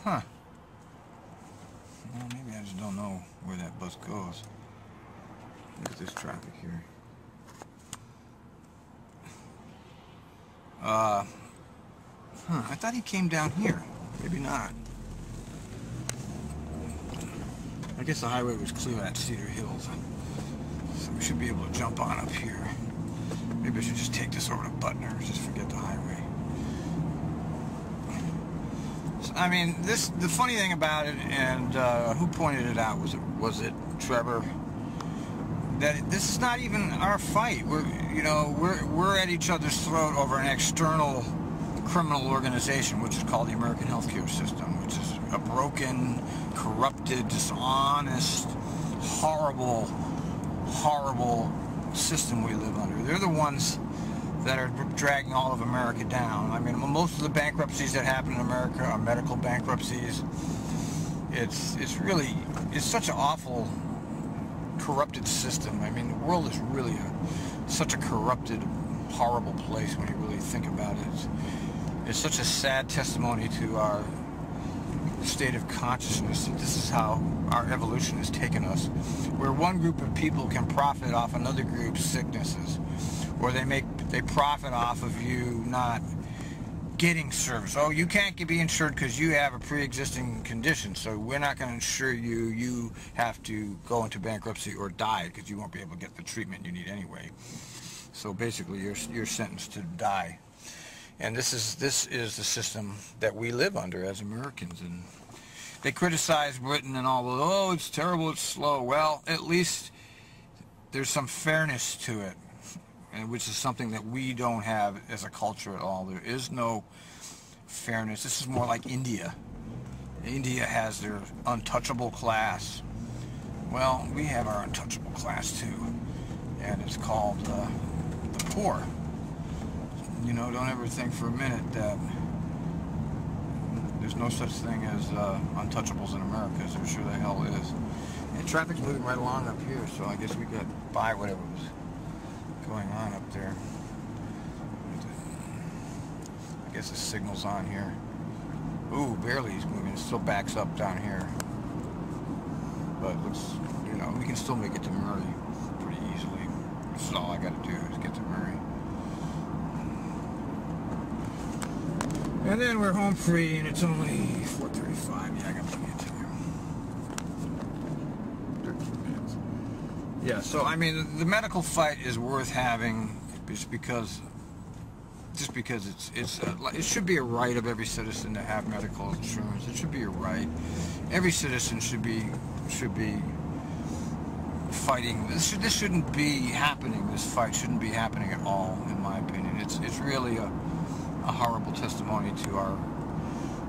Huh. Well, maybe I just don't know where that bus goes. Look at this traffic here. I thought he came down here. Maybe not. I guess the highway was clear at Cedar Hills. So we should be able to jump on up here. Maybe I should just take this over to Butner. Just forget the highway. So, I mean, the funny thing about it, and who pointed it out? Was it Trevor? That this is not even our fight. We're at each other's throat over an external criminal organization, which is called the American healthcare system, which is a broken, corrupted, dishonest, horrible system we live under. They're the ones that are dragging all of America down. I mean, most of the bankruptcies that happen in America are medical bankruptcies. It's such an awful, corrupted system. I mean, the world is really such a corrupted, horrible place when you really think about it. It's such a sad testimony to our state of consciousness. This is how our evolution has taken us, where one group of people can profit off another group's sicknesses, or they profit off of you not getting service. Oh, you can't be insured because you have a pre-existing condition, so we're not going to insure you. You have to go into bankruptcy or die because you won't be able to get the treatment you need anyway. So basically, you're sentenced to die. And this is the system that we live under as Americans. And they criticize Britain and all. Well, oh, it's terrible, it's slow. Well, at least there's some fairness to it, and which is something that we don't have as a culture at all. There is no fairness. This is more like India. India has their untouchable class. Well, we have our untouchable class too, and it's called the poor. You know, don't ever think for a minute that there's no such thing as untouchables in America, as there sure the hell is. And traffic's moving right along up here, so I guess we got by whatever was going on up there. I guess the signal's on here. Ooh, barely he's moving. It still backs up down here. But it looks, you know, we can still make it to Murray pretty easily. This is all I gotta do is get to Murray. And then we're home free, and it's only 4:35. Yeah, I got plenty of time. 13 minutes. Yeah, so I mean, the medical fight is worth having, just because it should be a right of every citizen to have medical insurance. It should be a right. Every citizen should be fighting. This shouldn't be happening. This fight shouldn't be happening at all, in my opinion. It's really a horrible testimony to our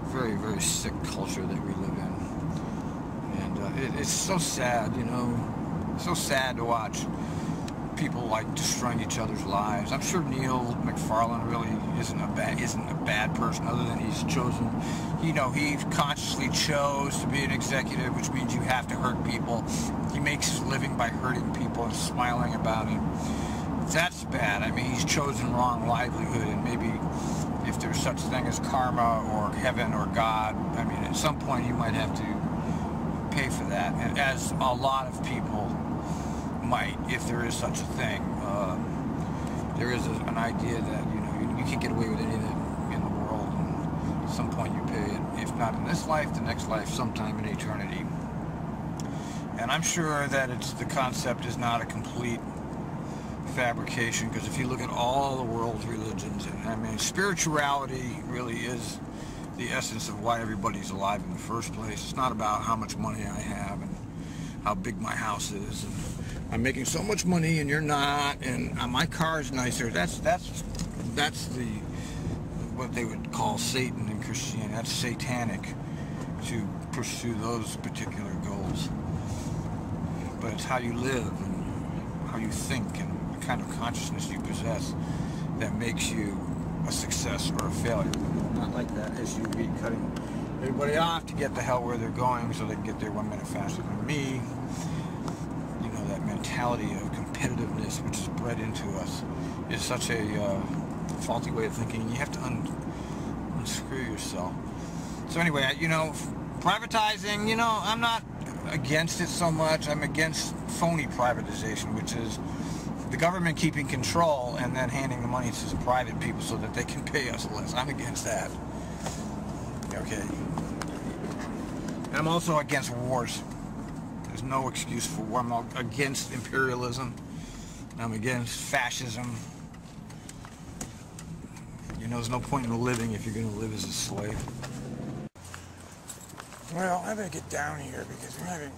very, very sick culture that we live in. And it's so sad, you know, so sad to watch people like destroying each other's lives. I'm sure Neil McFarlane really isn't a bad person, other than he's chosen, you know, he consciously chose to be an executive, which means you have to hurt people. He makes his living by hurting people and smiling about it. That's bad. I mean, he's chosen wrong livelihood, and maybe if there's such a thing as karma or heaven or God, I mean, at some point you might have to pay for that, and as a lot of people might, if there is such a thing. There is an idea that, you know, you can't get away with anything in the world, and at some point you pay it, if not in this life, the next life, sometime in eternity. And I'm sure that the concept is not a complete fabrication, because if you look at all the world's religions, and I mean, spirituality really is the essence of why everybody's alive in the first place. It's not about how much money I have and how big my house is, and I'm making so much money and you're not, and my car is nicer. That's what they would call Satan in Christianity. That's satanic to pursue those particular goals. But it's how you live and how you think and the kind of consciousness you possess that makes you a success or a failure. Not like that SUV cutting everybody off to get the hell where they're going so they can get there 1 minute faster than me. You know, that mentality of competitiveness which is bred into us is such a faulty way of thinking. You have to unscrew yourself. So anyway, you know, privatizing, you know, I'm not against it so much. I'm against phony privatization, which is the government keeping control and then handing the money to the private people so that they can pay us less. I'm against that. Okay. And I'm also against wars. There's no excuse for war. I'm against imperialism. I'm against fascism. You know, there's no point in living if you're going to live as a slave. Well, I better get down here because we're having